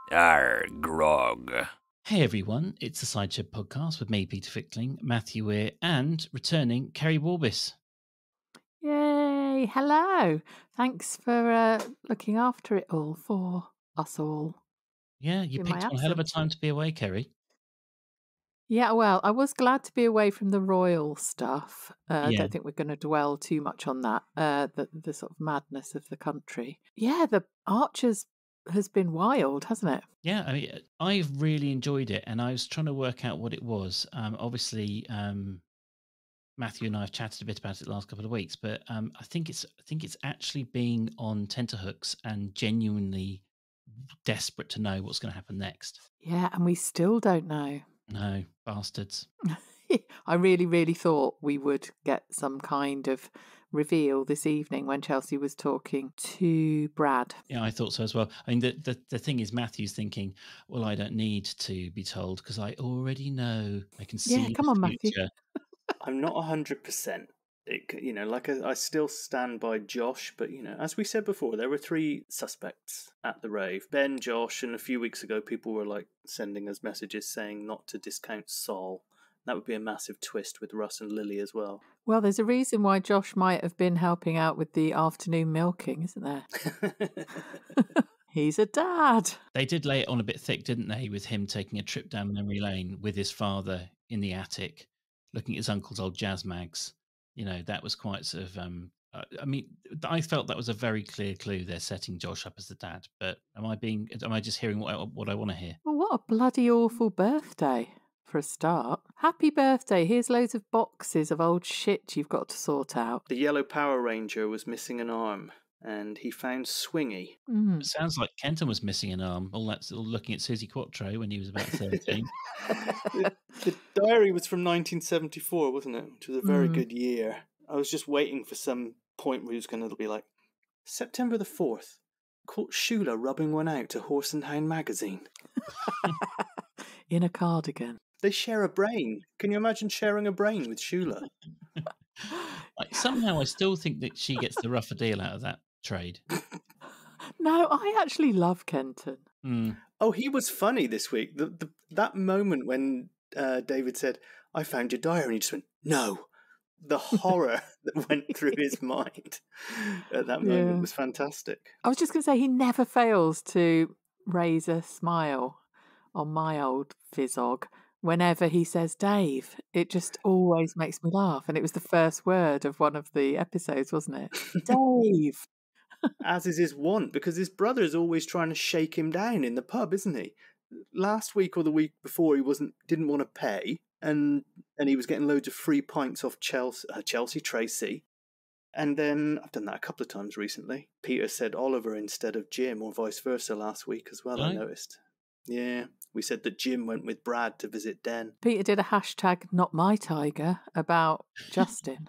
Grog. Hey everyone, it's the Sideshow Podcast with me, Peter Fickling, Matthew Weir, and returning Keri Warbis. Yay! Hello. Thanks for looking after it all for us all. Yeah, you In my picked one hell of a absence. time to be away, Keri. Yeah, well, I was glad to be away from the royal stuff. I Yeah. don't think we're going to dwell too much on that, the sort of madness of the country. Yeah, the Archers has been wild, hasn't it? Yeah, I mean, I've really enjoyed it, and I was trying to work out what it was. Obviously, Matthew and I have chatted a bit about it the last couple of weeks, but I think it's actually being on tenterhooks and genuinely desperate to know what's going to happen next. Yeah, and we still don't know. No, bastards. I really, really thought we would get some kind of reveal this evening when Chelsea was talking to Brad. Yeah, I thought so as well. I mean, the thing is, Matthew's thinking, well, I don't need to be told because I already know. I can see Yeah, come on, the Matthew. future. I'm not 100%. I still stand by Josh, but, as we said before, there were 3 suspects at the rave. Ben, Josh, and a few weeks ago, people were, sending us messages saying not to discount Sol. That would be a massive twist with Russ and Lily as well. Well, there's a reason why Josh might have been helping out with the afternoon milking, isn't there? He's a dad. They did lay it on a bit thick, didn't they, with him taking a trip down memory lane with his father in the attic, looking at his uncle's old jazz mags. That was quite sort of. I mean, I felt that was a very clear clue. They're setting Josh up as the dad, but am I just hearing what I want to hear? Well, what a bloody awful birthday for a start. Happy birthday. Here's loads of boxes of old shit you've got to sort out. The yellow Power Ranger was missing an arm, and he found Swingy. It sounds like Kenton was missing an arm. All looking at Susie Quattro when he was about 13. The diary was from 1974, wasn't it? Which was a very good year. I was just waiting for some point where he was going to be like, September the 4th, caught Shula rubbing one out to Horse and Hound magazine. In a cardigan. They share a brain. Can you imagine sharing a brain with Shula? Somehow I still think that she gets the rougher deal out of that trade. No, I actually love Kenton. Oh, he was funny this week. That moment when David said, I found your diary, and he just went, no. The horror that went through his mind at that moment was fantastic. I was just going to say, he never fails to raise a smile on my old Fizzog whenever he says Dave. It just always makes me laugh. And it was the first word of one of the episodes, wasn't it? Dave. As is his wont, because his brother is always trying to shake him down in the pub, isn't he? Last week or the week before, he didn't want to pay, and he was getting loads of free pints off Chelsea Tracy. And then I've done that a couple of times recently. Peter said Oliver instead of Jim, or vice versa, last week as well. I noticed. Yeah, we said that Jim went with Brad to visit Den. Peter did a hashtag not my tiger about Justin.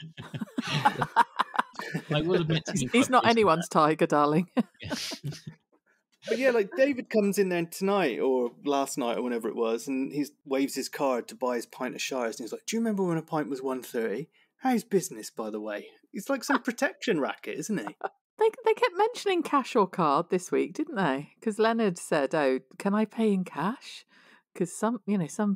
I will admit he's not anyone's tiger, darling. But yeah, David comes in there tonight or last night or whenever it was, and he waves his card to buy his pint of Shires, and he's like, do you remember when a pint was $1.30? How's business, by the way? He's like some protection racket, isn't he? They kept mentioning cash or card this week, didn't they? Because Leonard said, oh, can I pay in cash? Because some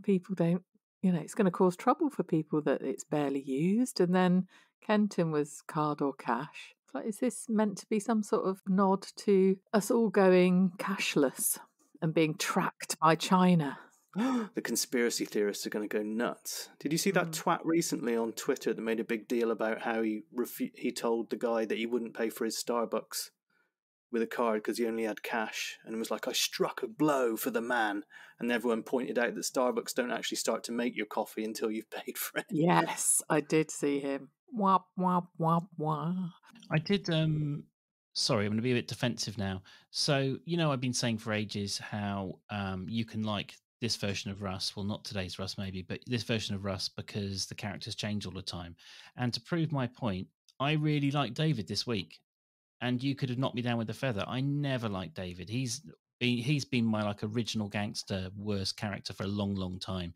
people don't, it's going to cause trouble for people that it's barely used. And then Kenton was card or cash. It's like, is this meant to be some sort of nod to us all going cashless and being tracked by China? The conspiracy theorists are going to go nuts. Did you see that twat recently on Twitter that made a big deal about how he told the guy that he wouldn't pay for his Starbucks with a card because he only had cash, and was like, I struck a blow for the man, and everyone pointed out that Starbucks don't actually start to make your coffee until you've paid for it. Yes, I did see him. Wah, wah, wah, wah. I did... Sorry, I'm going to be a bit defensive now. So, I've been saying for ages how you can like this version of Russ, well, not today's Russ maybe, but this version of Russ because the characters change all the time. And to prove my point, I really like David this week. And you could have knocked me down with a feather. I never liked David. He's been my original gangster worst character for a long, long time.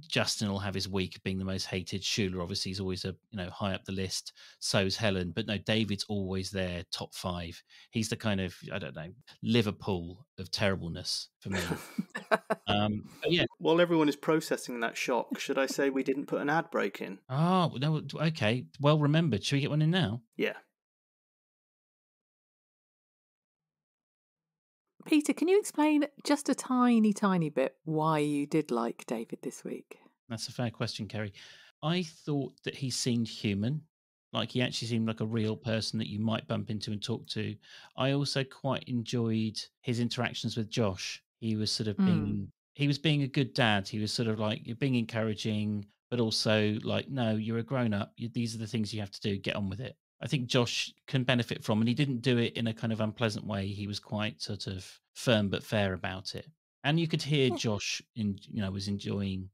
Justin will have his week of being the most hated. Shula obviously is always high up the list. So's Helen, but no, David's always there, top 5. He's the kind of, I don't know, Liverpool of terribleness for me. But yeah. While everyone is processing that shock, should I say we didn't put an ad break in? Oh no, okay, well remembered. Should we get one in now? Yeah. Peter, can you explain just a tiny, tiny bit why you did like David this week? That's a fair question, Keri. I thought that he seemed human, like he actually seemed like a real person that you might bump into and talk to. I also quite enjoyed his interactions with Josh. He was sort of he was being a good dad. He was sort of like, you're being encouraging, but also like, no, you're a grown up. These are the things you have to do. Get on with it. I think Josh can benefit from, and he didn't do it in a kind of unpleasant way. He was quite sort of firm but fair about it. And you could hear Josh was enjoying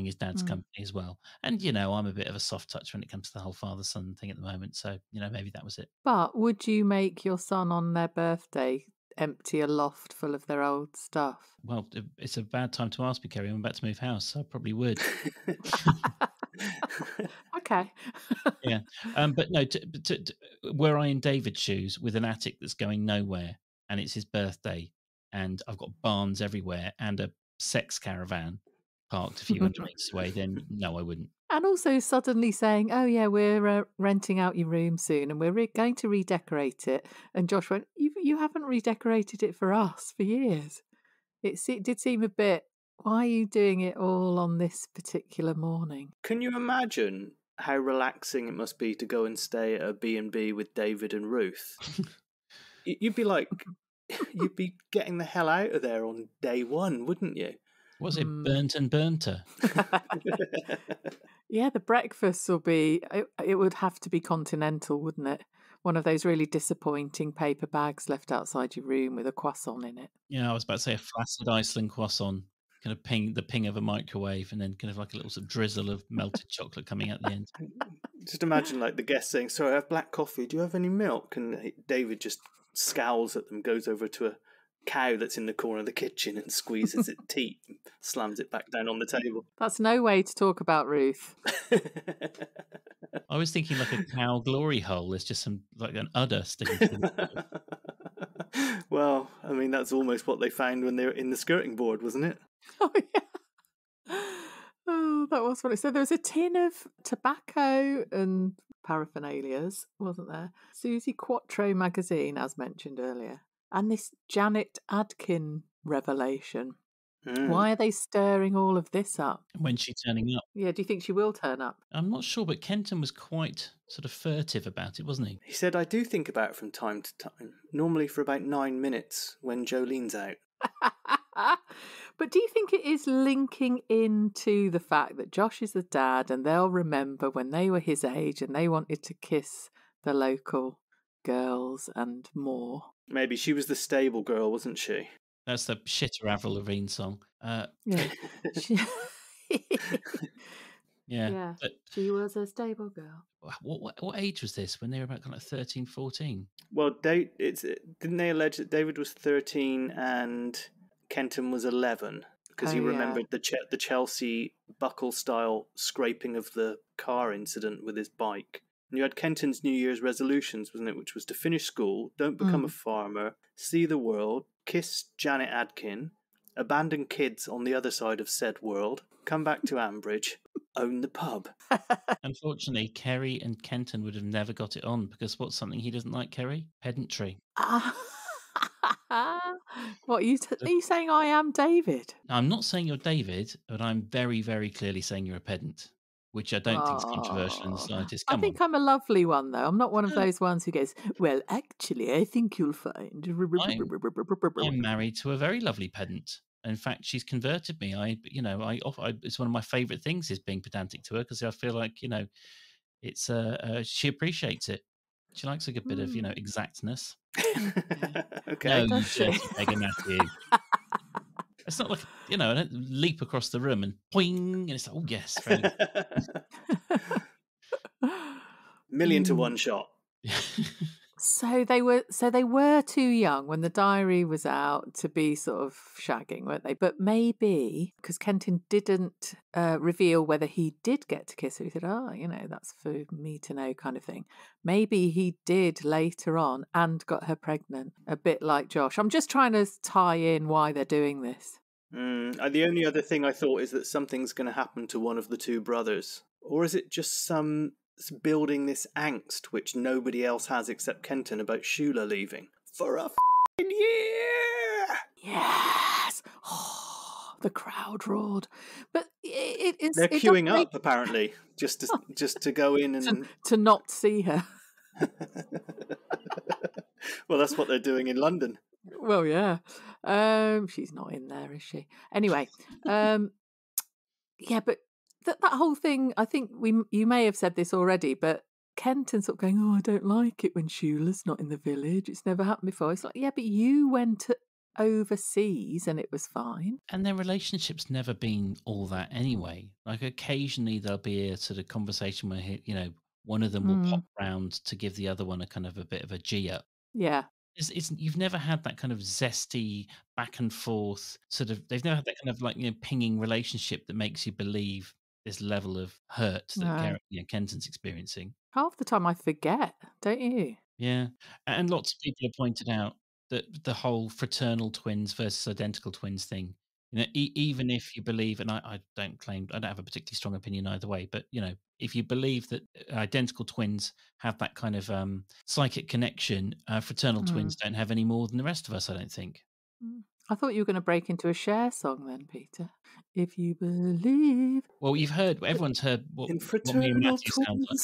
his dad's company as well. And, I'm a bit of a soft touch when it comes to the whole father-son thing at the moment. So, maybe that was it. But would you make your son on their birthday empty a loft full of their old stuff? Well, it's a bad time to ask me, Keri. I'm about to move house, so I probably would. Okay. Yeah. But no, were I in David's shoes with an attic that's going nowhere and it's his birthday and I've got barns everywhere and a sex caravan parked a few hundred meters away, then no, I wouldn't. And also suddenly saying, oh yeah, we're renting out your room soon and we're going to redecorate it. And Josh went, you haven't redecorated it for us for years. It did seem a bit, why are you doing it all on this particular morning? Can you imagine how relaxing it must be to go and stay at a B&B with David and Ruth? You'd be like, you'd be getting the hell out of there on day one, wouldn't you? Was it burnt and burnter? Yeah, the breakfast will be, it would have to be continental, wouldn't it? One of those really disappointing paper bags left outside your room with a croissant in it. Yeah, I was about to say a flaccid Iceland croissant, kind of ping of a microwave, and then kind of like a little sort of drizzle of melted chocolate coming out the end. Just imagine like the guest saying, sorry, I have black coffee. Do you have any milk? And David just scowls at them, goes over to a cow that's in the corner of the kitchen and squeezes its teeth and slams it back down on the table. That's no way to talk about Ruth. I was thinking like a cow glory hole. There's just some like an udder sticking to the Well, I mean, that's almost what they found when they were in the skirting board, wasn't it? Oh, yeah. Oh, that was funny. So there was a tin of tobacco and paraphernalias, wasn't there? Susie Quattro magazine, as mentioned earlier. And this Janet Adkin revelation. Why are they stirring all of this up? When's she turning up? Yeah, do you think she will turn up? I'm not sure, but Kenton was quite sort of furtive about it, wasn't he? He said, I do think about it from time to time, normally for about 9 minutes when Jolene's out. But do you think it is linking into the fact that Josh is the dad and they'll remember when they were his age and they wanted to kiss the local girls and more? Maybe she was the stable girl, wasn't she? That's the shitter Avril Lavigne song. Yeah. Yeah. But she was a stable girl. What age was this when they were about kind of 13, 14? Well, didn't they allege that David was 13 and Kenton was 11? Because he remembered the Chelsea buckle-style scraping of the car incident with his bike. And you had Kenton's New Year's resolutions, wasn't it? Which was to finish school, don't become a farmer, see the world, kiss Janet Adkin, abandon kids on the other side of said world, come back to Ambridge, own the pub. Unfortunately, Keri and Kenton would have never got it on because what's something he doesn't like, Keri? Pedantry. What, are you saying I am David? I'm not saying you're David, but I'm very, very clearly saying you're a pedant, which I don't think is controversial in the slightest. I think I'm a lovely one, though. I'm not one of those ones who goes, well, actually, I think you'll find. I'm married to a very lovely pedant. In fact, she's converted me. It's one of my favourite things is being pedantic to her because I feel like, it's she appreciates it. She likes a good bit of, exactness. Okay. No, you dirty beggar Matthew. It's not like, I don't leap across the room and boing, and it's like, oh, yes. Very Million to one shot. So they were too young when the diary was out to be sort of shagging, weren't they? But maybe because Kenton didn't reveal whether he did get to kiss her, he said, "Oh, that's for me to know," kind of thing. Maybe he did later on and got her pregnant, a bit like Josh. I'm just trying to tie in why they're doing this. The only other thing I thought is that something's going to happen to one of the two brothers, or is it just building this angst which nobody else has except Kenton about Shula leaving for a f***ing year? Yes. Oh, the crowd roared, but they're queuing up apparently just to go in and to not see her. Well, that's what they're doing in London. Well, yeah. She's not in there, is she? Anyway, yeah, but that whole thing, I think you may have said this already, but Kenton sort of going, "Oh, I don't like it when Shula's not in the village. It's never happened before." It's like, yeah, but you went overseas and it was fine. And their relationship's never been all that anyway. Like occasionally there'll be a sort of conversation where, one of them will pop round to give the other one a kind of a bit of a G up. Yeah. You've never had that kind of zesty back and forth sort of. They've never had that kind of like pinging relationship that makes you believe this level of hurt that Kenton's experiencing. Half the time I forget, don't you? Yeah, and lots of people have pointed out that the whole fraternal twins versus identical twins thing. Even if you believe, and I don't have a particularly strong opinion either way, but if you believe that identical twins have that kind of psychic connection, fraternal twins don't have any more than the rest of us, I don't think. I thought you were going to break into a Cher song then, Peter. If you believe. Well, everyone's heard what me and Matthew sound like.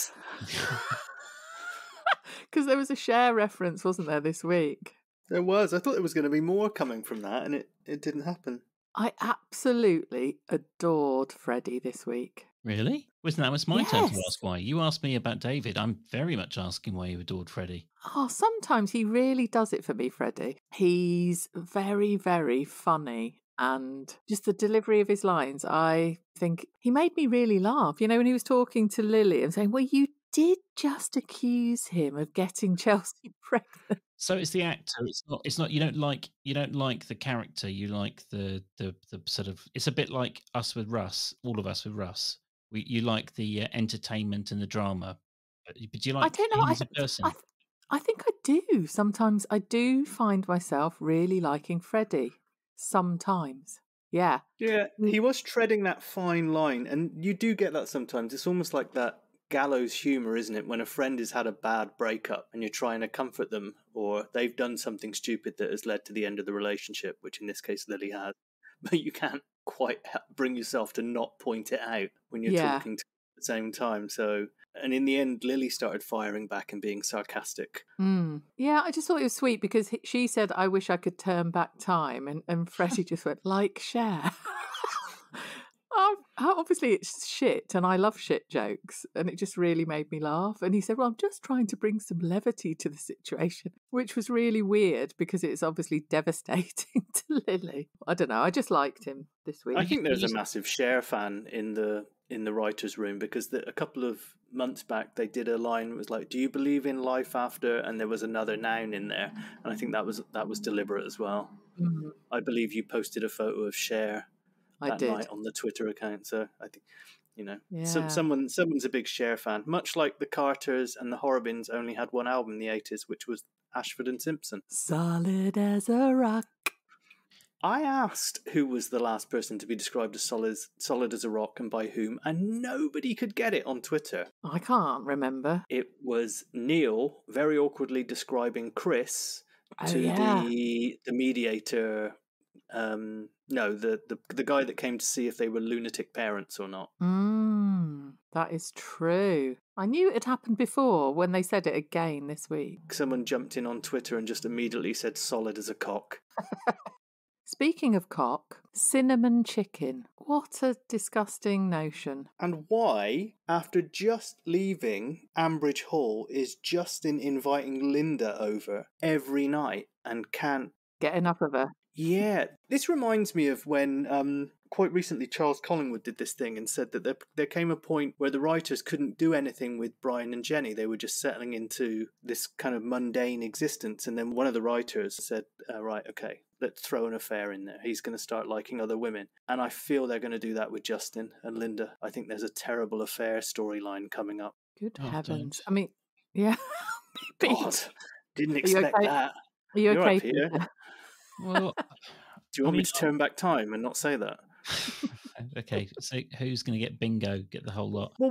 Because there was a Cher reference, wasn't there, this week? There was. I thought there was going to be more coming from that, and it didn't happen. I absolutely adored Freddie this week. Really? Wasn't that my turn to ask why? You asked me about David. I'm very much asking why you adored Freddie. Oh, sometimes he really does it for me, Freddie. He's very, very funny. And just the delivery of his lines, I think he made me really laugh. When he was talking to Lily and saying, "Well, you did just accuse him of getting Chelsea pregnant." So it's the actor. It's not. You don't like the character. You like the sort of. It's a bit like us with Russ. All of us with Russ. You like the entertainment and the drama. But do you like him as a person? I think I do. Sometimes I do find myself really liking Freddie. Sometimes. Yeah. Yeah, he was treading that fine line, and you do get that sometimes. It's almost like that gallows humour, isn't it? When a friend has had a bad breakup and you're trying to comfort them, or they've done something stupid that has led to the end of the relationship, which in this case Lily has, but you can't quite bring yourself to not point it out when you're talking to them at the same time. So, and in the end, Lily started firing back and being sarcastic. Yeah, I just thought it was sweet because she said, "I wish I could turn back time," and Freddie just went, "Like Cher." Obviously it's shit and I love shit jokes, and it just really made me laugh. And he said, "Well, I'm just trying to bring some levity to the situation," which was really weird because it's obviously devastating to Lily. I don't know, I just liked him this week. I think there's a massive Cher fan in the writer's room, because a couple of months back they did a line that was like, "Do you believe in life after?" and there was another noun in there, and I think that was deliberate as well. I believe you posted a photo of Cher that night on the Twitter account, so I think someone's a big Cher fan, much like the Carters and the Horrobins only had one album in the 80s, which was Ashford and Simpson. Solid as a rock. I asked who was the last person to be described as solid as a rock and by whom, and nobody could get it on Twitter. I can't remember. It was Neil very awkwardly describing Chris to the mediator. No, the guy that came to see if they were lunatic parents or not. That is true. I knew it had happened before when they said it again this week. Someone jumped in on Twitter and just immediately said solid as a cock. Speaking of cock, cinnamon chicken. What a disgusting notion. And why, after just leaving Ambridge Hall, is Justin inviting Linda over every night and can't get enough of her? Yeah, this reminds me of when quite recently, Charles Collingwood did this thing and said that there came a point where the writers couldn't do anything with Brian and Jenny. They were just settling into this kind of mundane existence. And then one of the writers said, right, okay, let's throw an affair in there. He's going to start liking other women. And I feel they're going to do that with Justin and Linda. I think there's a terrible affair storyline coming up. Good Oh, heavens. don't. I mean, yeah. God, didn't Are you expect okay? that. Are you You're okay, right, Peter. Peter? Well, Do you want me to turn back time and not say that? Okay, so who's going to get bingo? Get the whole lot? Well,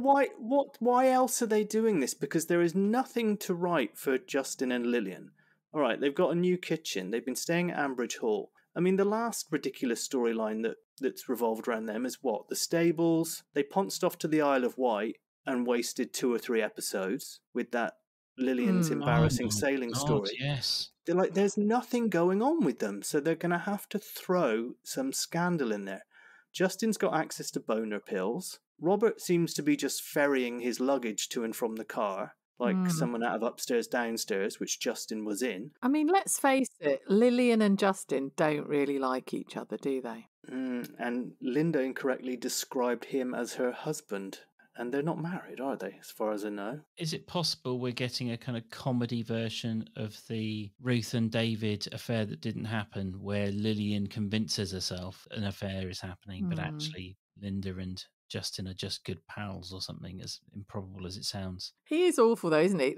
why else are they doing this? Because there is nothing to write for Justin and Lilian. All right, they've got a new kitchen. They've been staying at Ambridge Hall. I mean, the last ridiculous storyline that's revolved around them is what? The stables. They pounced off to the Isle of Wight and wasted 2 or 3 episodes with that Lilian's embarrassing sailing story. Yes. They're like, there's nothing going on with them, so they're going to have to throw some scandal in there. Justin's got access to boner pills. Robert seems to be just ferrying his luggage to and from the car, like someone out of upstairs, downstairs, which Justin was in. I mean, let's face it, Lilian and Justin don't really like each other, do they? And Linda incorrectly described him as her husband. And they're not married, are they, as far as I know? Is it possible we're getting a kind of comedy version of the Ruth and David affair that didn't happen, where Lilian convinces herself an affair is happening, but actually Linda and Justin are just good pals or something, as improbable as it sounds? He is awful, though, isn't he?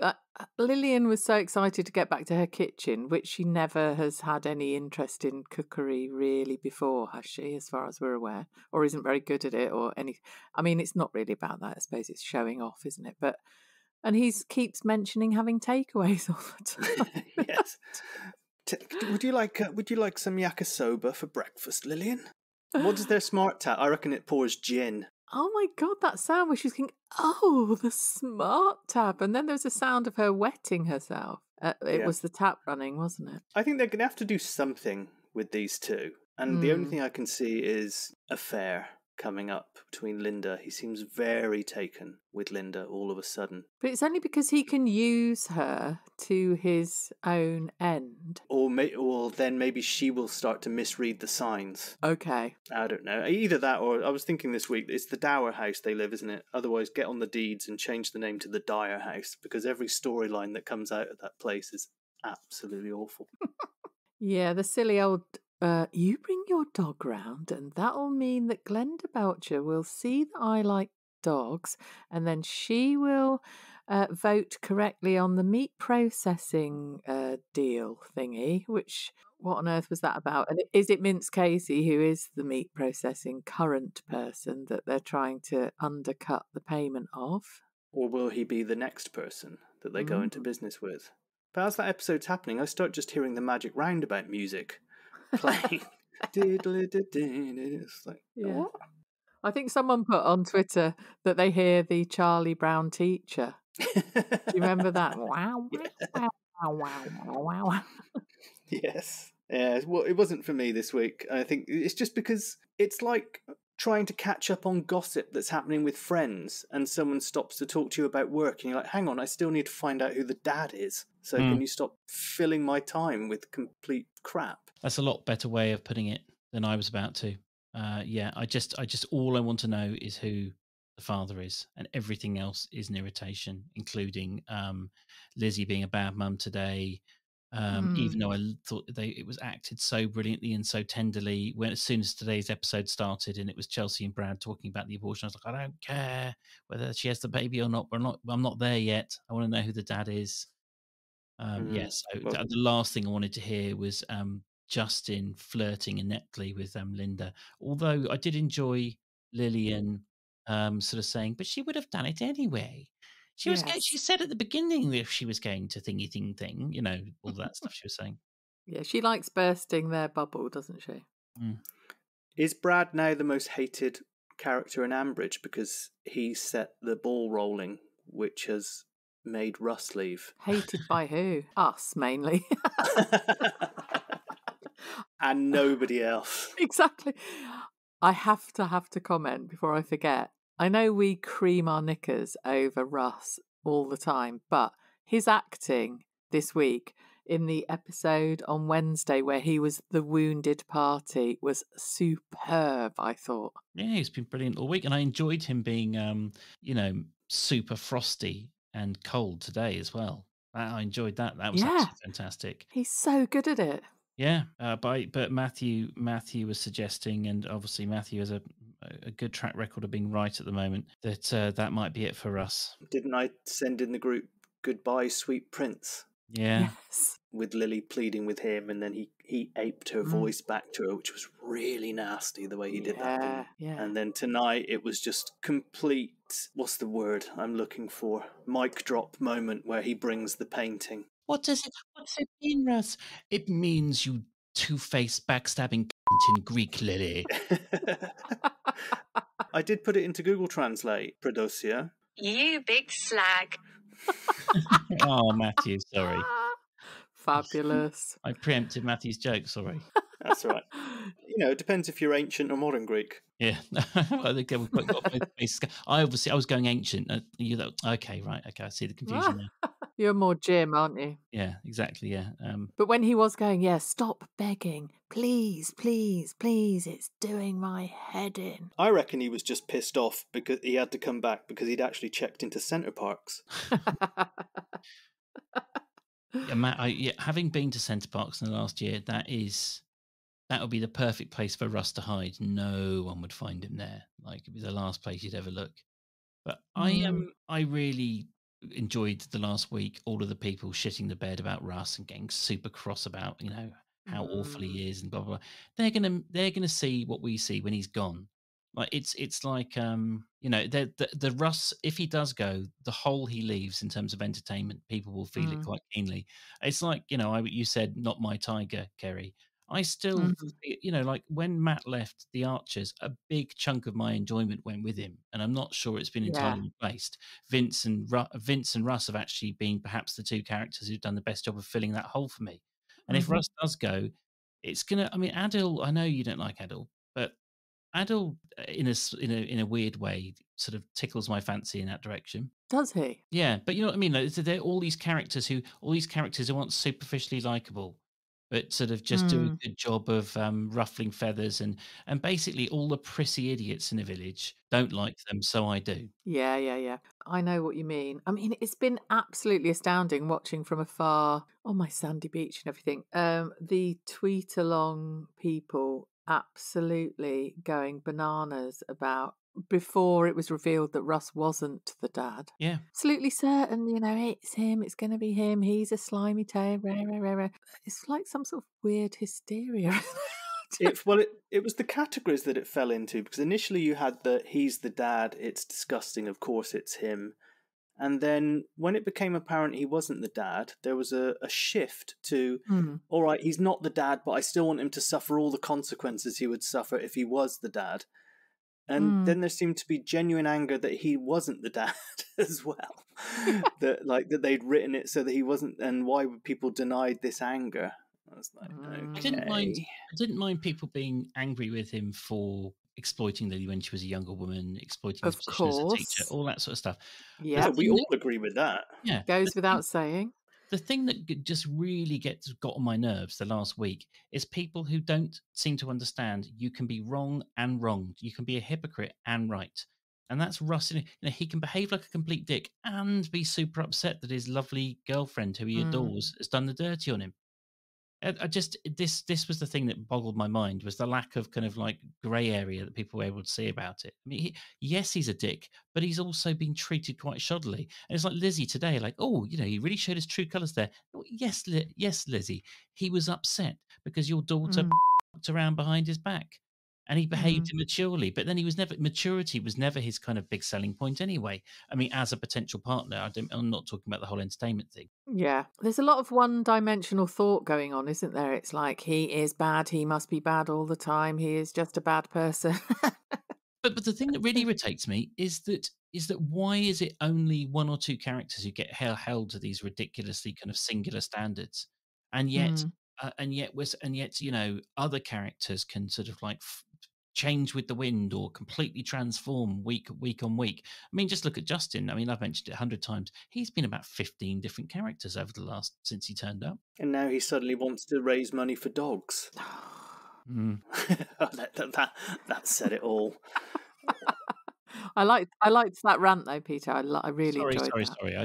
Lilian was so excited to get back to her kitchen, which she never has had any interest in cookery really before, has she, as far as we're aware? Or isn't very good at it or any... I mean, it's not really about that. I suppose it's showing off, isn't it? And he keeps mentioning having takeaways all the time. Yes. Would you like some yakisoba for breakfast, Lilian? What does their smart tap? I reckon it pours gin. Oh my God, that sound where she's thinking, oh, the smart tap. And then there was a sound of her wetting herself. It was the tap running, wasn't it? I think they're going to have to do something with these two. And the only thing I can see is affair coming up between Linda. He seems very taken with Linda all of a sudden. But it's only because he can use her to his own end. Or then maybe she will start to misread the signs. Okay. I don't know. Either that or I was thinking this week, it's the Dower House they live, isn't it? Otherwise, get on the deeds and change the name to the Dyer House, because every storyline that comes out of that place is absolutely awful. Yeah, the silly old... you bring your dog round and that'll mean that Glenda Belcher will see that I like dogs and then she will vote correctly on the meat processing deal thingy, which, what on earth was that about? And is it Mince Casey who is the meat processing current person that they're trying to undercut the payment of? Or will he be the next person that they go into business with? But as that episode's happening, I start just hearing the magic roundabout music playing. It's like, what? I think someone put on Twitter that they hear the Charlie Brown teacher. Do you remember that? Wow, wow, wow, wow, wow. Yes. Yeah, well, it wasn't for me this week. I think it's just because it's like trying to catch up on gossip that's happening with friends and someone stops to talk to you about work and you're like, hang on, I still need to find out who the dad is. So can you stop filling my time with complete crap? That's a lot better way of putting it than I was about to. I just all I want to know is who the father is, and everything else is an irritation, including Lizzie being a bad mum today. Even though I thought it was acted so brilliantly and so tenderly, as soon as today's episode started and it was Chelsea and Brad talking about the abortion, I was like, I don't care whether she has the baby or not. I'm not there yet. I want to know who the dad is. Yes. So the last thing I wanted to hear was Justin flirting ineptly with Linda. Although I did enjoy Lilian sort of saying, but she would have done it anyway. She said at the beginning if she was going to thingy thing, you know, all that stuff she was saying. Yeah, she likes bursting their bubble, doesn't she? Is Brad now the most hated character in Ambridge because he set the ball rolling, which has made Russ leave? Hated by who? Us, mainly. And nobody else. Exactly. I have to comment before I forget. I know we cream our knickers over Russ all the time, but his acting this week in the episode on Wednesday where he was the wounded party was superb, I thought. Yeah, he's been brilliant all week, and I enjoyed him being, super frosty and cold today as well. I enjoyed that. That was Yeah, absolutely fantastic. he's so good at it. Yeah, but Matthew was suggesting, and obviously Matthew has a good track record of being right at the moment, that that might be it for Russ. Didn't I send in the group "Goodbye, Sweet Prince" Yeah, Yes. with Lily pleading with him, and then he aped her voice back to her, which was really nasty the way he did that. Yeah. And then tonight it was just complete, what's the word I'm looking for? Mic drop moment where he brings the painting. What's it mean, Russ? It means you two-faced backstabbing cunt in Greek, Lily. I did put it into Google Translate, Prodosia. You big slag. Oh, Matthew, sorry. Fabulous. I preempted Matthew's joke, sorry. That's right. It depends if you're ancient or modern Greek. Yeah. I think we've got both bases. I was going ancient. Okay, right. Okay, I see the confusion there. You're more Jim, aren't you? Yeah, exactly, yeah. But when he was going, stop begging. Please, please, please. It's doing my head in. I reckon he was just pissed off because he had to come back because he'd actually checked into Centre Parks. Yeah, Matt, having been to Centre Parks in the last year, that would be the perfect place for Russ to hide. No one would find him there. Like, it'd be the last place you'd ever look. But I really enjoyed the last week. All of the people shitting the bed about Russ and getting super cross about how awful he is and blah blah. They're gonna see what we see when he's gone. Like it's like the Russ, if he does go, the hole he leaves in terms of entertainment, people will feel it quite keenly. It's like you said, not my tiger, Keri. I still, like when Matt left the Archers, a big chunk of my enjoyment went with him, and I'm not sure it's been entirely replaced. Vince and Russ have actually been perhaps the two characters who've done the best job of filling that hole for me. And if Russ does go, it's gonna. I mean, Adil. I know you don't like Adil, but Adil, in a weird way, sort of tickles my fancy in that direction. Does he? Yeah, but you know what I mean. Like, there are all these characters who aren't superficially likable, but sort of just do a good job of ruffling feathers, and basically all the prissy idiots in the village don't like them, so I do. Yeah. I know what you mean. I mean, it's been absolutely astounding watching from afar on my sandy beach and everything. The tweet along people absolutely going bananas about before it was revealed that Russ wasn't the dad. Yeah. Absolutely certain, it's him, it's going to be him, he's a slimy tail, rah. It's like some sort of weird hysteria. It was the categories that it fell into, because initially you had the he's the dad, it's disgusting, of course it's him. And then when it became apparent he wasn't the dad, there was a shift to, all right, he's not the dad, but I still want him to suffer all the consequences he would suffer if he was the dad. And then there seemed to be genuine anger that he wasn't the dad as well. that they'd written it so that he wasn't, and why would people deny this anger? I was like, okay. I didn't mind people being angry with him for exploiting Lily when she was a younger woman, exploiting his position as a teacher, all that sort of stuff. Yeah, we all agree with that. Yeah, goes without saying. The thing that just really got on my nerves the last week is people who don't seem to understand you can be wrong and wronged. You can be a hypocrite and right. And that's Russ. He can behave like a complete dick and be super upset that his lovely girlfriend, who he adores, has done the dirty on him. This was the thing that boggled my mind, was the lack of kind of like grey area that people were able to see about it. I mean, yes, he's a dick, but he's also been treated quite shoddily. And it's like Lizzie today, like, he really showed his true colours there. Yes, Lizzie, he was upset because your daughter around behind his back, and he behaved immaturely. But then maturity was never his kind of big selling point anyway. I mean, as a potential partner, I'm not talking about the whole entertainment thing. Yeah, there's a lot of one-dimensional thought going on, isn't there? It's like, he is bad, he must be bad all the time, he is just a bad person. But the thing that really irritates me is that why is it only one or two characters who get held to these ridiculously kind of singular standards, and yet other characters can sort of like change with the wind or completely transform week on week. I mean, just look at Justin. I mean, I've mentioned it 100 times. He's been about 15 different characters over the last since he turned up. And now he suddenly wants to raise money for dogs. That said it all. I liked that rant though, Peter. I really enjoyed that. Sorry.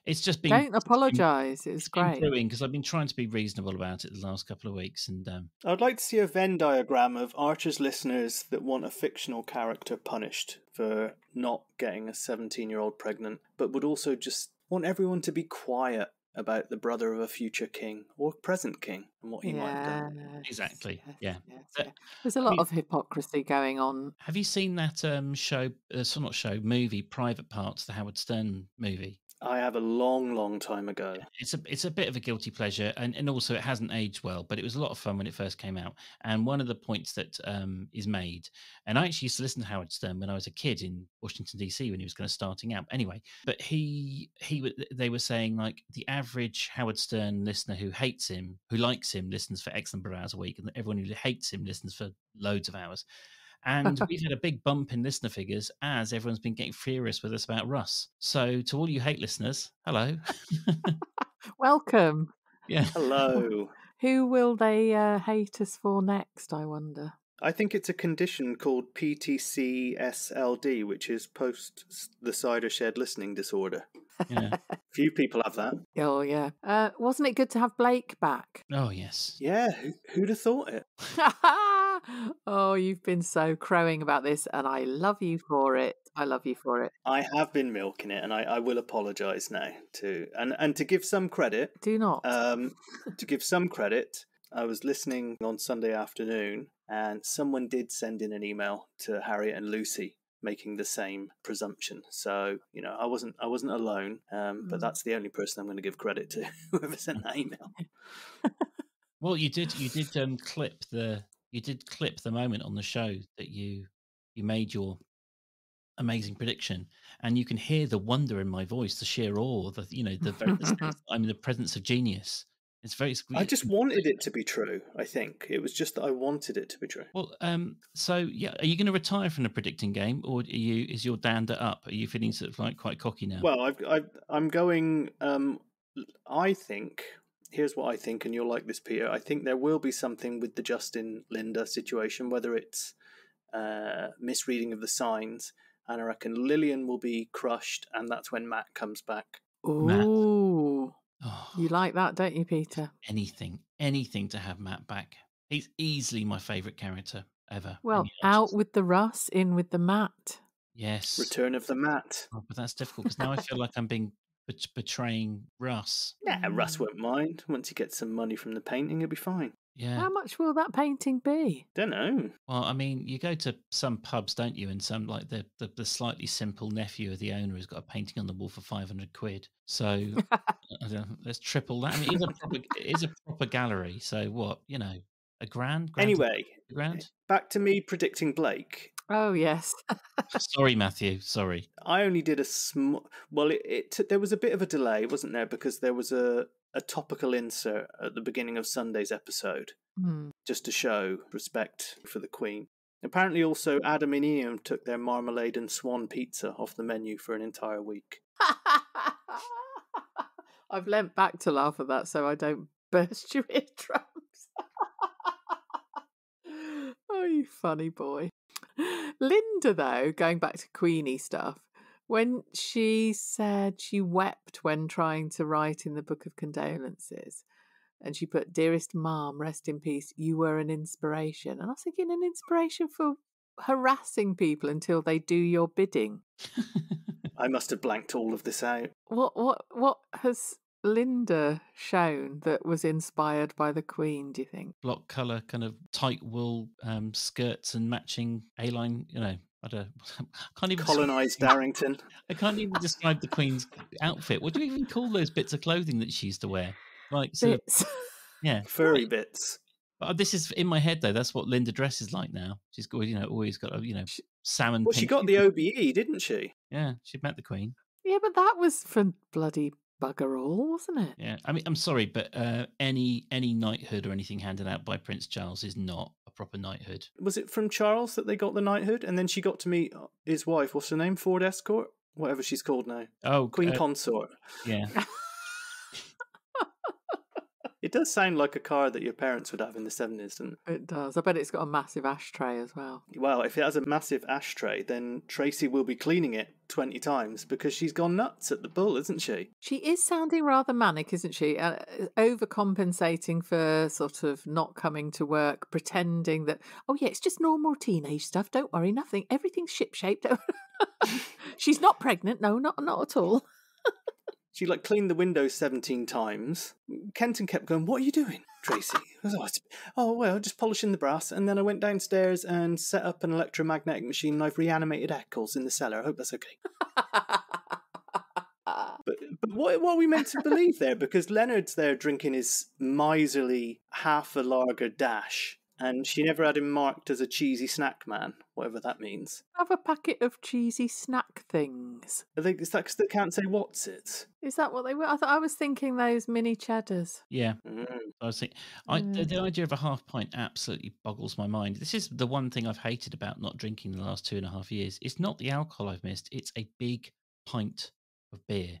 It's just been. Don't apologise. It was great. Because I've been trying to be reasonable about it the last couple of weeks, and I'd like to see a Venn diagram of Archer's listeners that want a fictional character punished for not getting a 17-year-old pregnant, but would also just want everyone to be quiet about the brother of a future king or present king and what he might have done. Exactly. Yes. There's a lot of hypocrisy going on. Have you seen that movie, Private Parts, the Howard Stern movie? I have a long time ago. It's a bit of a guilty pleasure, and also it hasn't aged well, but it was a lot of fun when it first came out. And one of the points that is made, and I actually used to listen to Howard Stern when I was a kid in Washington DC when he was kind of starting out. Anyway, but they were saying like the average Howard Stern listener who hates him, who likes him, listens for X number of hours a week, and everyone who hates him listens for loads of hours. And we've had a big bump in listener figures as everyone's been getting furious with us about Russ. So to all you hate listeners, hello. Welcome. Yeah. Hello. Who will they hate us for next, I wonder? I think it's a condition called PTCSLD, which is post the cider shed listening disorder. Yeah. Few people have that. Oh, yeah. Wasn't it good to have Blake back? Oh, yes. Yeah, who'd have thought it? Oh, you've been so crowing about this, and I love you for it. I have been milking it, and I will apologise now too. And to give some credit, do not. To give some credit, I was listening on Sunday afternoon, and someone did send in an email to Harriet and Lucy making the same presumption. So I wasn't alone. But that's the only person I'm going to give credit to, whoever sent that email. Well, you did clip the moment on the show that you made your amazing prediction, and you can hear the wonder in my voice, the sheer awe, I'm in the presence of genius. It's very. I just wanted it to be true. I think it was just that I wanted it to be true. Well, so yeah, are you going to retire from the predicting game, or is your dander up? Are you feeling sort of like quite cocky now? Well, I'm going. I think. Here's what I think, and you'll like this, Peter. I think there will be something with the Justin Linda situation, whether it's misreading of the signs, and I reckon Lilian will be crushed, and that's when Matt comes back. Ooh. Oh, you like that, don't you, Peter? Anything to have Matt back. He's easily my favourite character ever. Well, out with the Russ, in with the Matt. Yes. Return of the Matt. Oh, but that's difficult because now I feel like I'm betraying Russ. Yeah, Russ won't mind. Once he gets some money from the painting, he'll be fine. Yeah. How much will that painting be? Don't know. Well, I mean, you go to some pubs, don't you? And some like the slightly simple nephew of the owner has got a painting on the wall for 500 quid. So let's triple that. I mean, it is a proper gallery. So what? A grand? Anyway, grand? Back to me predicting Blake. Oh yes. Sorry, Matthew. Sorry. I only did a small. Well, there was a bit of a delay, wasn't there? Because there was a topical insert at the beginning of Sunday's episode, just to show respect for the Queen. Apparently, also Adam and Ian took their marmalade and swan pizza off the menu for an entire week. I've leant back to laugh at that so I don't burst your eardrums. Oh, you funny boy. Linda, though, going back to Queenie stuff, when she said she wept when trying to write in the Book of Condolences, and she put, "Dearest Mom, rest in peace, you were an inspiration." And I was thinking, an inspiration for harassing people until they do your bidding. I must have blanked all of this out. What has Linda shown that was inspired by the Queen, do you think? Block colour, kind of tight wool skirts and matching A-line, I can't even colonised Darrington. I can't even describe the Queen's outfit. What do you even call those bits of clothing that she used to wear? Like bits. Furry bits. But this is in my head though. That's what Linda dresses like now. She's got, always got a, salmon. Well, she got the OBE, didn't she? Yeah, she met the Queen. Yeah, but that was for bloody bugger all, wasn't it? Yeah, I mean, I'm sorry, but any knighthood or anything handed out by Prince Charles is not a proper knighthood. Was it from Charles that they got the knighthood? And then she got to meet his wife. What's her name? Ford Escort? Whatever she's called now. Oh, Queen Consort. Yeah. It does sound like a car that your parents would have in the 70s, doesn't it? It does. I bet it's got a massive ashtray as well. Well, if it has a massive ashtray, then Tracy will be cleaning it 20 times because she's gone nuts at the bull, isn't she? She is sounding rather manic, isn't she? Overcompensating for sort of not coming to work, pretending that, oh yeah, it's just normal teenage stuff. Don't worry, nothing. Everything's ship-shaped. She's not pregnant. No, not at all. She cleaned the windows 17 times. Kenton kept going, "What are you doing, Tracy?" I was, well, just polishing the brass. And then I went downstairs and set up an electromagnetic machine and I've reanimated Eccles in the cellar. I hope that's okay. But what are we meant to believe there? Because Leonard's there drinking his miserly half a lager dash. And she never had him marked as a cheesy snack man, whatever that means. Have a packet of cheesy snack things. Is that because they can't say what's it? Is that what they were? I was thinking those mini cheddars. Yeah. I was thinking, the idea of a half pint absolutely boggles my mind. This is the one thing I've hated about not drinking in the last 2.5 years. It's not the alcohol I've missed. It's a big pint of beer.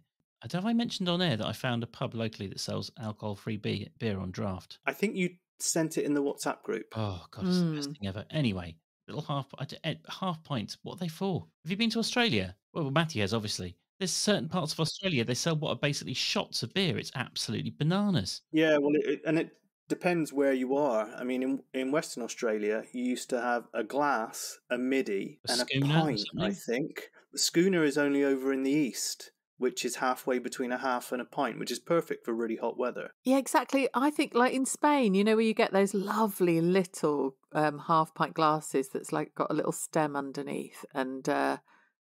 Have I mentioned on air that I found a pub locally that sells alcohol-free beer on draft? I think you sent it in the WhatsApp group. Oh, God, it's the best thing ever. Anyway, little half pints. What are they for? Have you been to Australia? Well, Matthew has, obviously. There's certain parts of Australia, they sell what are basically shots of beer. It's absolutely bananas. Yeah, well, it depends where you are. I mean, in Western Australia, you used to have a glass, a midi, and a pint, I think. The schooner is only over in the east, which is halfway between a half and a pint, which is perfect for really hot weather. Yeah, exactly. I think in Spain, where you get those lovely little half pint glasses that's got a little stem underneath, and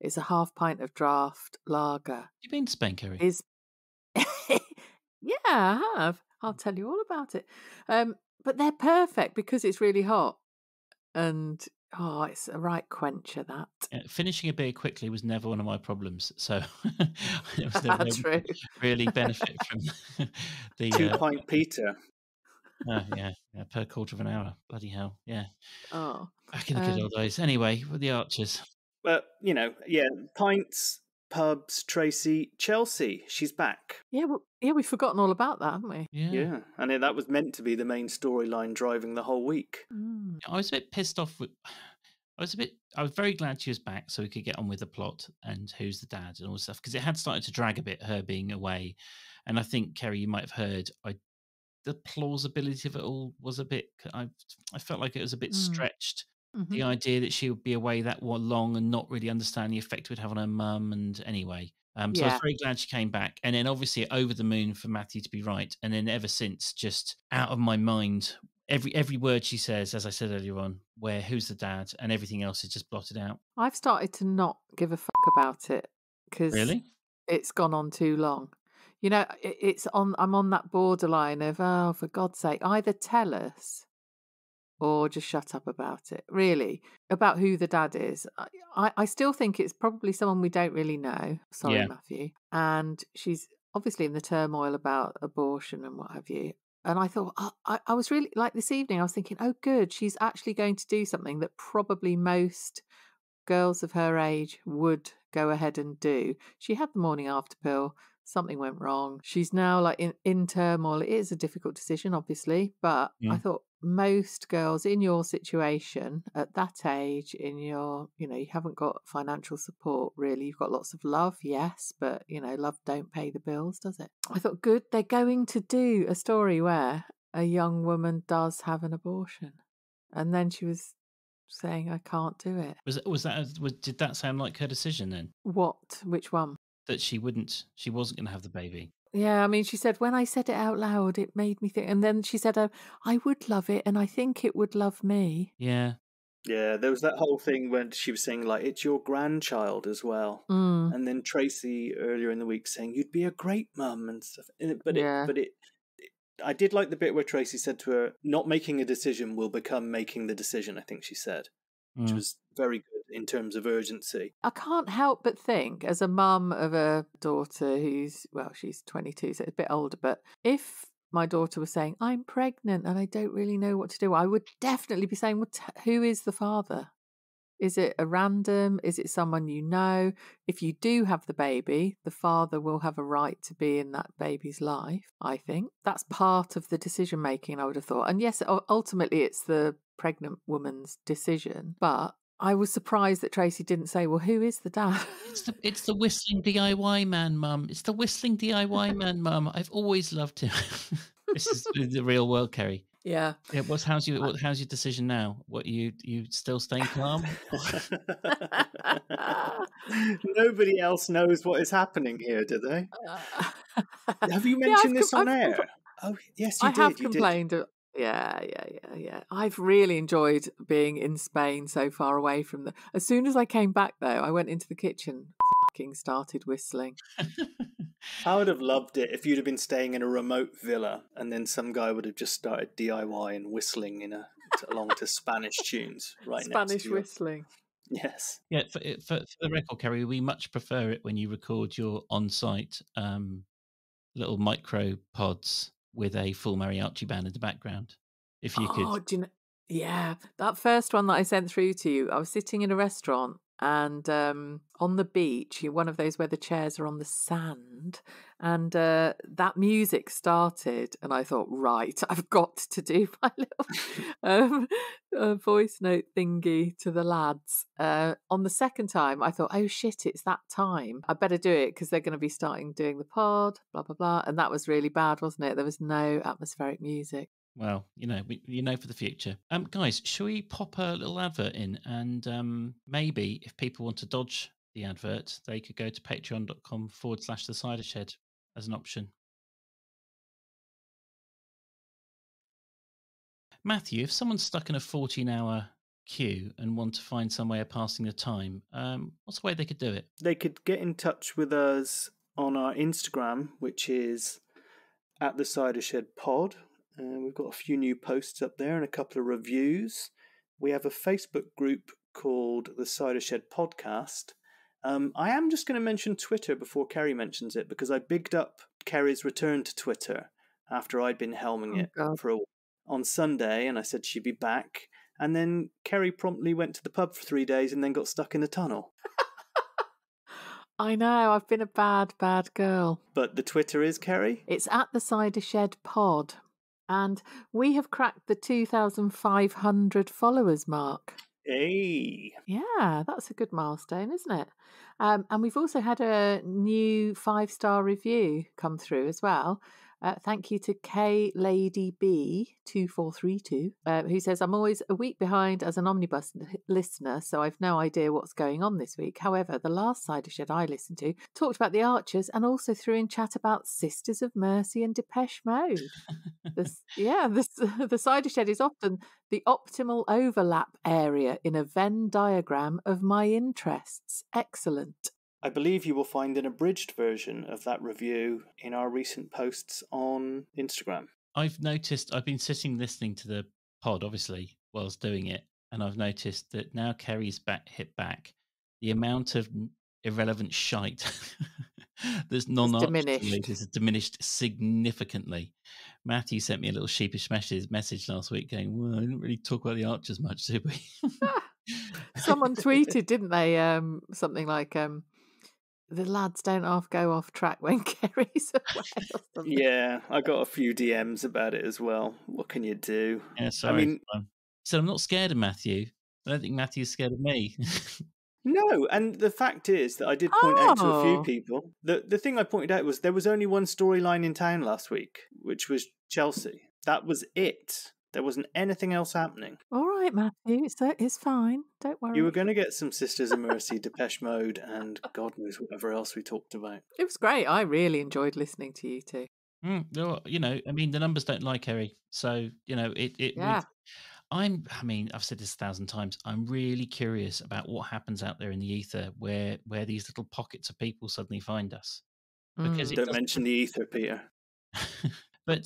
it's a half pint of draft lager. Have you been to Spain, Keri? Yeah, I have. I'll tell you all about it. But they're perfect because it's really hot. And it's a right quencher, that. Finishing a beer quickly was never one of my problems, so it was never really benefit from the 2-pint Peter. Yeah, per quarter of an hour. Bloody hell, yeah. Oh, back in the good old days. Anyway, with the Archers. But pints, pubs, Tracy, Chelsea. She's back. Yeah, we've forgotten all about that, haven't we? Yeah, and that was meant to be the main storyline driving the whole week. I was a bit pissed off with. I was very glad she was back so we could get on with the plot and who's the dad and all this stuff, because it had started to drag a bit, her being away. And I think, Keri, you might have heard, the plausibility of it all was a bit, I felt like it was a bit stretched. Mm-hmm. The idea that she would be away that long and not really understand the effect it would have on her mum. And anyway, so I was very glad she came back. And then obviously over the moon for Matthew to be right. And then ever since, just out of my mind. Every word she says, as I said earlier on, who's the dad, and everything else is just blotted out. I've started to not give a fuck about it because it's gone on too long. I'm on that borderline of, oh, for God's sake, either tell us or just shut up about it. Really, about who the dad is. I still think it's probably someone we don't really know. Sorry, Matthew. And she's obviously in the turmoil about abortion and what have you. And I thought, I was really, this evening, I was thinking, oh, good, she's actually going to do something that probably most girls of her age would go ahead and do. She had the morning after pill. Something went wrong. She's now in turmoil. It is a difficult decision, obviously, but I thought most girls in your situation at that age, you haven't got financial support really. You've got lots of love, yes, but love don't pay the bills, does it? I thought, good, they're going to do a story where a young woman does have an abortion, and then she was saying, I can't do it. Did that sound like her decision then? What? Which one? That she wasn't going to have the baby. Yeah, I mean, she said, when I said it out loud, it made me think. And then she said, I would love it, and I think it would love me. Yeah. Yeah, there was that whole thing when she was saying, it's your grandchild as well. And then Tracy earlier in the week saying, you'd be a great mum and stuff. I did like the bit where Tracy said to her, not making a decision will become making the decision, I think she said, which was very good in terms of urgency. I can't help but think, as a mum of a daughter who's, she's 22, so a bit older, but if my daughter was saying, I'm pregnant and I don't really know what to do, I would definitely be saying, well, who is the father? Is it a random? Is it someone you know? If you do have the baby, the father will have a right to be in that baby's life, I think. That's part of the decision making, I would have thought. And yes, ultimately it's the pregnant woman's decision. But I was surprised that Tracy didn't say, well, who is the dad? It's the whistling DIY man, Mum. It's the whistling DIY man, Mum. I've always loved him. This is the real world, Keri. Yeah. Yeah. How's your decision now? What you still staying calm? Nobody else knows what is happening here, do they? Have you mentioned this on air? Oh, yes, you did. I have complained. Yeah. I've really enjoyed being in Spain so far away from the. As soon as I came back, though, I went into the kitchen, fucking started whistling. I would have loved it if you'd have been staying in a remote villa and then some guy would have just started DIY and whistling along to Spanish tunes next to you. Spanish whistling. Yes. Yeah, for the record, Keri, we much prefer it when you record your on-site little micro pods with a full mariachi band in the background. If you could. Do you know, yeah, that first one that I sent through to you, I was sitting in a restaurant and on the beach, one of those where the chairs are on the sand, and that music started, and I thought, right, I've got to do my little voice note thingy to the lads. On the second time, I thought, oh shit, it's that time. I better do it because they're going to be starting doing the pod, blah, blah, blah. And that was really bad, wasn't it? There was no atmospheric music. Well, for the future. Guys, shall we pop a little advert in? And maybe if people want to dodge the advert, they could go to patreon.com/the cider shed as an option. Matthew, if someone's stuck in a 14-hour queue and want to find some way of passing the time, what's the way they could do it? They could get in touch with us on our Instagram, which is @the_cider_shed_pod. We've got a few new posts up there and a couple of reviews. We have a Facebook group called the Cider Shed Podcast. I am just going to mention Twitter before Keri mentions it, because I bigged up Keri's return to Twitter after I'd been helming it for on Sunday, and I said she'd be back. And then Keri promptly went to the pub for 3 days and then got stuck in the tunnel. I know, I've been a bad girl. But the Twitter is, Keri? It's @the_cider_shed_pod. And we have cracked the 2,500 followers mark. Hey. Yeah, that's a good milestone, isn't it? And we've also had a new 5-star review come through as well. Thank you to K Lady B 2432, who says, I'm always a week behind as an omnibus listener, so I've no idea what's going on this week. However, the last Cider Shed I listened to talked about the Archers and also threw in chat about Sisters of Mercy and Depeche Mode. The Cider Shed is often the optimal overlap area in a Venn diagram of my interests. Excellent. I believe you will find an abridged version of that review in our recent posts on Instagram. I've noticed, I've been sitting listening to the pod, obviously, whilst doing it, and I've noticed that now Keri's hit back, the amount of irrelevant shite that's non-diminished has diminished significantly. Matthew sent me a little sheepish message last week going, well, I didn't really talk about the Archers much, did we? Someone tweeted, didn't they? Something like, the lads don't go off track when Keri's away or something. Yeah, I got a few DMs about it as well. What can you do? Yeah, sorry. So I'm not scared of Matthew. I don't think Matthew's scared of me. No, and the fact is that I did point out to a few people. The thing I pointed out was there was only one storyline in town last week, which was Chelsea. That was it. There wasn't anything else happening. All right, Matthew, it's fine. Don't worry. You were going to get some Sisters of Mercy, Depeche Mode, and God knows whatever else we talked about. It was great. I really enjoyed listening to you two. The numbers don't lie, Keri. So, Yeah. I've said this 1,000 times. I'm really curious about what happens out there in the ether where these little pockets of people suddenly find us. Because don't mention the ether, Peter. But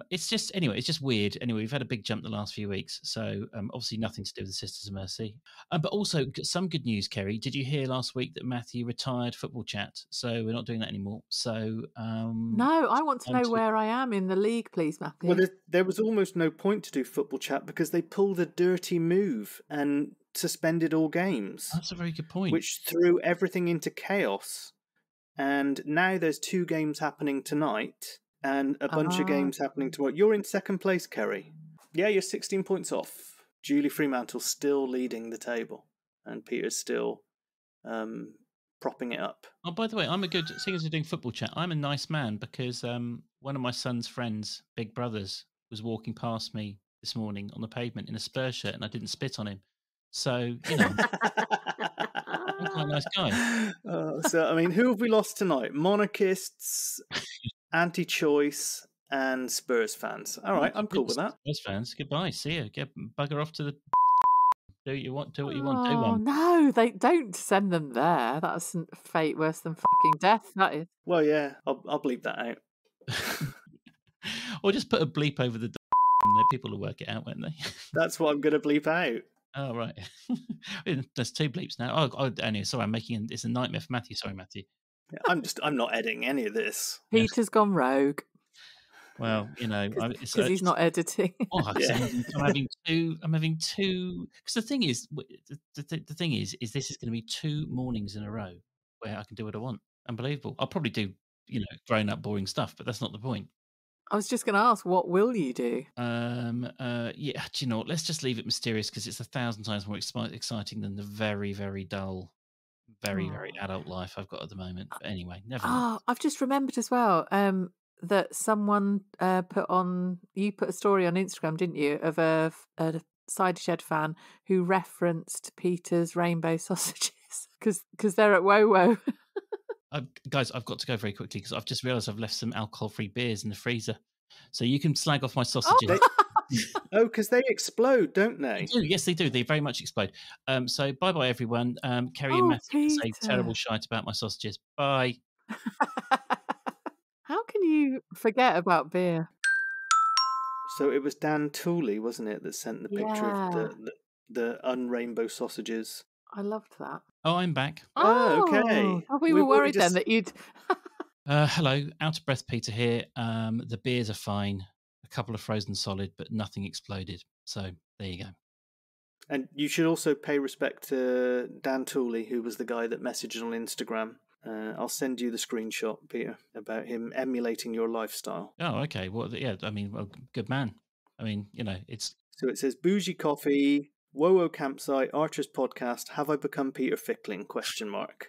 it's just weird. Anyway, we've had a big jump the last few weeks, so obviously nothing to do with the Sisters of Mercy. But also some good news, Keri. Did you hear last week that Matthew retired football chat? So we're not doing that anymore. So no, I want to know where I am in the league, please, Matthew. Well, there was almost no point to do football chat because they pulled a dirty move and suspended all games. That's a very good point. Which threw everything into chaos. And now there's 2 games happening tonight and a bunch of games happening tomorrow. You're in second place, Keri. Yeah, you're 16 points off. Julie Fremantle's still leading the table, and Peter's still propping it up. Oh, by the way, seeing as we're doing football chat, I'm a nice man because one of my son's friends, big brothers, was walking past me this morning on the pavement in a Spurs shirt, and I didn't spit on him. So, you know, I'm quite a nice guy. So, I mean, who have we lost tonight? Monarchists, anti-choice, and Spurs fans. All right, I'm cool with that. Spurs fans, goodbye. See you. Get bugger off to the. Do what you want. Do what you want. Do Oh one. no, they don't send them there. That's fate worse than fucking death. That is. Well, yeah, I'll bleep that out. Or just put a bleep over the and people will work it out, won't they? That's what I'm going to bleep out. Oh, right. There's 2 bleeps now. Oh, anyway, sorry, it's a nightmare for Matthew. Sorry, Matthew. I'm not editing any of this. Peter's gone rogue. Well, you know, because he's not editing. Yeah. I'm having two. Because the thing is, this is going to be 2 mornings in a row where I can do what I want. Unbelievable. I'll probably do, grown up, boring stuff, but that's not the point. I was just going to ask, what will you do? Yeah, do you know what? Let's just leave it mysterious because it's 1,000 times more exciting than the very, very dull, very, very adult life I've got at the moment. But anyway, never mind. I've just remembered as well that someone put a story on Instagram, didn't you, of a Side Shed fan who referenced Peter's rainbow sausages because they're at Wowo. Guys, I've got to go very quickly because I've just realised I've left some alcohol-free beers in the freezer. So you can slag off my sausages. Oh, because they explode, don't they? They do. Yes, they do. They very much explode. So bye-bye, everyone. Keri and Matthew say terrible shite about my sausages. Bye. How can you forget about beer? So it was Dan Tooley, wasn't it, that sent the picture of the unrainbow sausages? I loved that. Oh, I'm back. Oh, okay. We were worried then that you'd... Hello, out of breath Peter here. The beers are fine. A couple of frozen solid, but nothing exploded. So there you go. And you should also pay respect to Dan Tooley, who was the guy that messaged on Instagram. I'll send you the screenshot, Peter, about him emulating your lifestyle. Oh, okay. Well, yeah, I mean, good man. I mean, it's... So it says, bougie coffee, Wowo campsite, Archer's podcast, have I become Peter Fickling, ?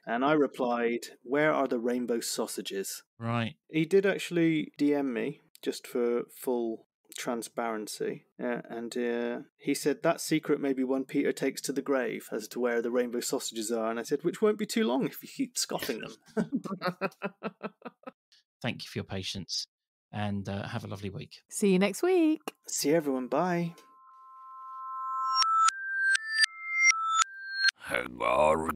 And I replied, where are the rainbow sausages? Right. He did actually DM me, just for full transparency, and he said that secret may be one Peter takes to the grave as to where the rainbow sausages are, and I said, which won't be too long if you keep scoffing them. Thank you for your patience, and have a lovely week. See you next week. See everyone, bye.